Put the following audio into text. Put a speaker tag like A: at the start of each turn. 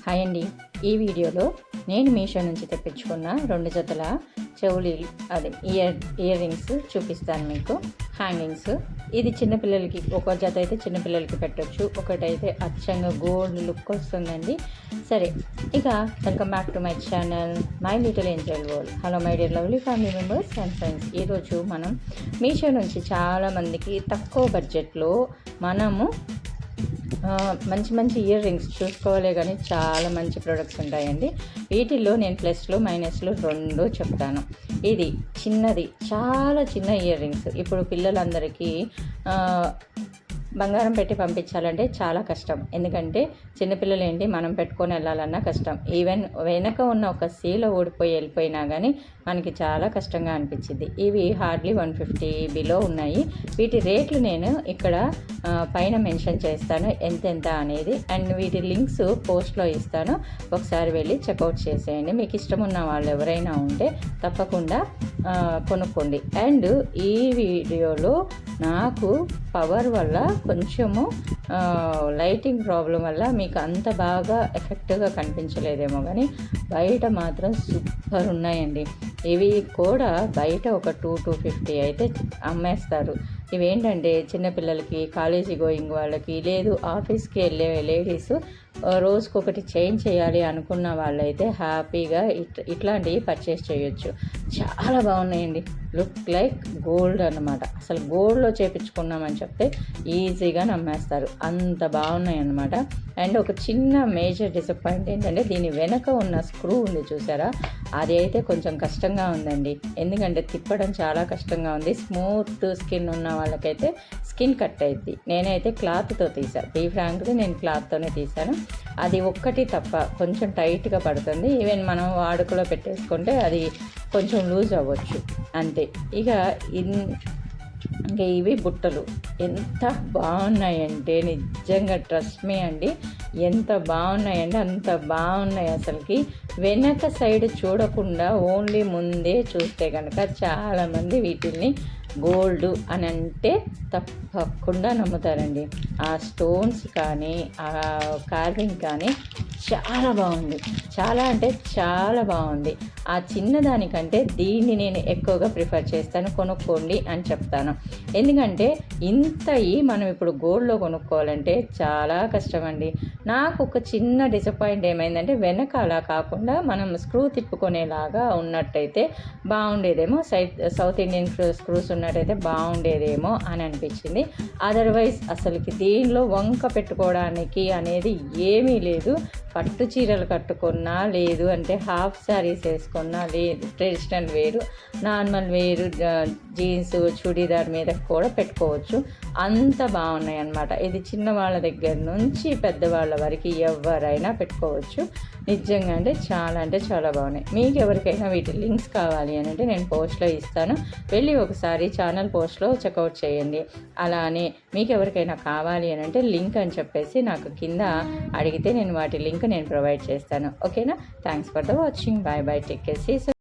A: Hi అండి. ఈ వీడియోలో నేను మీషో నుంచి తెప్పించుకున్న 2 జతల చెవులు అదే ఇయర్ రింగ్స్ చూపిస్తాను మీకు. హ్యాంగింగ్స్ ఇది చిన్నపిల్లలకి, ఒక జత అయితే చిన్నపిల్లలకి పెట్టవచ్చు, ఒకటైతే అచ్చంగా గోల్డ్ లుక్ వస్తుందండి. సరే, ఇక welcome back to my channel my little Angel world. Hello my dear lovely family members and friends. ఈరోజు మనం మీషో నుంచి చాలామందికి తక్కువ బడ్జెట్లో మనము మంచి మంచి ఇయర్ రింగ్స్ చూసుకోవాలి, కానీ చాలా మంచి ప్రొడక్ట్స్ ఉంటాయండి. వీటిల్లో నేను ప్లస్లు మైనస్లు రెండు చెప్తాను. ఇది చిన్నది, చాలా చిన్న ఇయర్ రింగ్స్. ఇప్పుడు పిల్లలందరికీ బంగారం పెట్టి పంపించాలంటే చాలా కష్టం. ఎందుకంటే చిన్నపిల్లలు ఏంటి, మనం పెట్టుకొని వెళ్ళాలన్నా కష్టం. ఈవెన్ వెనక ఉన్న ఒక సీల ఊడిపోయి వెళ్ళిపోయినా కానీ మనకి చాలా కష్టంగా అనిపించింది. ఇవి హార్డ్లీ 150 బిలో ఉన్నాయి. వీటి రేట్లు నేను ఇక్కడ పైన మెన్షన్ చేస్తాను ఎంతెంత అనేది, అండ్ వీటి లింక్స్ పోస్ట్లో ఇస్తాను. ఒకసారి వెళ్ళి చెక్అవుట్ చేసేయండి. మీకు ఇష్టం ఉన్న వాళ్ళు ఎవరైనా ఉంటే తప్పకుండా కొనుక్కోండి. అండ్ ఈ వీడియోలో నాకు పవర్ వల్ల కొంచెము లైటింగ్ ప్రాబ్లం వల్ల మీకు అంత బాగా ఎఫెక్టివ్గా కనిపించలేదేమో, కానీ బయట మాత్రం సూపర్ ఉన్నాయండి. ఇవి కూడా బయట ఒక 250 అయితే అమ్మేస్తారు. ఇవేంటంటే చిన్నపిల్లలకి, కాలేజీ గోయింగ్ వాళ్ళకి, లేదు ఆఫీస్కి వెళ్ళే లేడీస్ రోజుకొకటి చేంజ్ చేయాలి అనుకున్న వాళ్ళైతే హ్యాపీగా ఇట్లాంటివి పర్చేస్ చేయొచ్చు. చాలా బాగున్నాయండి. లుక్ లైక్ గోల్డ్ అన్నమాట. అసలు గోల్డ్లో చేపించుకున్నామని చెప్తే ఈజీగా నమ్మేస్తారు, అంత బాగున్నాయి అన్నమాట. అండ్ ఒక చిన్న మేజర్ డిసప్పాయింట్ ఏంటంటే దీని వెనక ఉన్న స్క్రూ ఉంది చూసారా, అది అయితే కొంచెం కష్టంగా ఉందండి. ఎందుకంటే తిప్పడం చాలా కష్టంగా ఉంది. స్మూత్ స్కిన్ ఉన్న వాళ్ళకైతే స్కిన్ కట్ అయింది. నేనైతే క్లాత్తో తీసాను, బీ ఫ్రాంక్లీ నేను క్లాత్తోనే తీసాను. అది ఒక్కటి తప్ప కొంచెం టైట్గా పడుతుంది. ఈవెన్ మనం వాడుకలో పెట్టేసుకుంటే అది కొంచెం లూజ్ అవ్వచ్చు అంతే. ఇంకా ఇవి బుట్టలు ఎంత బాగున్నాయంటే నిజంగా ట్రస్ట్ మీ అండి, ఎంత బాగున్నాయంటే అంత బాగున్నాయి. అసలుకి వెనక సైడ్ చూడకుండా ఓన్లీ ముందే చూస్తే కనుక చాలామంది వీటిల్ని గోల్డ్ అని అంటే తప్పకుండా నమ్ముతారండి. ఆ స్టోన్స్ కానీ ఆ కార్వింగ్ కానీ చాలా బాగుంది. చాలా అంటే చాలా బాగుంది. ఆ చిన్నదానికంటే దీన్ని నేను ఎక్కువగా ప్రిఫర్ చేస్తాను. కొనుక్కోండి అని చెప్తాను. ఎందుకంటే ఇంతయి మనం ఇప్పుడు గోల్డ్లో కొనుక్కోవాలంటే చాలా కష్టమండి. నాకు ఒక చిన్న డిసప్పాయింట్ ఏమైందంటే వెనక అలా కాకుండా మనం స్క్రూ తిప్పుకునేలాగా ఉన్నట్టయితే బాగుండేదేమో. సౌత్ ఇండియన్ స్క్రూస్ ఉన్నట్టయితే బాగుండేదేమో అని అనిపించింది. అదర్వైజ్ అసలుకి దీనిలో వంక పెట్టుకోవడానికి అనేది ఏమీ లేదు. పట్టు చీరలు కట్టుకున్నా, లేదు అంటే హాఫ్ శారీస్ వేసుకున్నా, లేదు ట్రెడిషనల్ వేరు, నార్మల్ వేరు, జీన్స్ చుడీదార్ మీద కూడా పెట్టుకోవచ్చు. అంత బాగున్నాయి అన్నమాట. ఇది చిన్నవాళ్ళ దగ్గర నుంచి పెద్దవాళ్ళ వరకు ఎవరైనా పెట్టుకోవచ్చు. నిజంగా అంటే చాలా బాగున్నాయి. మీకు ఎవరికైనా వీటి లింక్స్ కావాలి అని అంటే నేను పోస్ట్లో ఇస్తాను, వెళ్ళి ఒకసారి ఛానల్ పోస్ట్లో చెక్అవుట్ చేయండి. అలానే మీకు ఎవరికైనా కావాలి అని అంటే లింక్ అని చెప్పేసి నాకు కింద అడిగితే నేను వాటి లింక్ నేను ప్రొవైడ్ చేస్తాను. ఓకేనా? Thanks for the watching. Bye bye, take care, see you.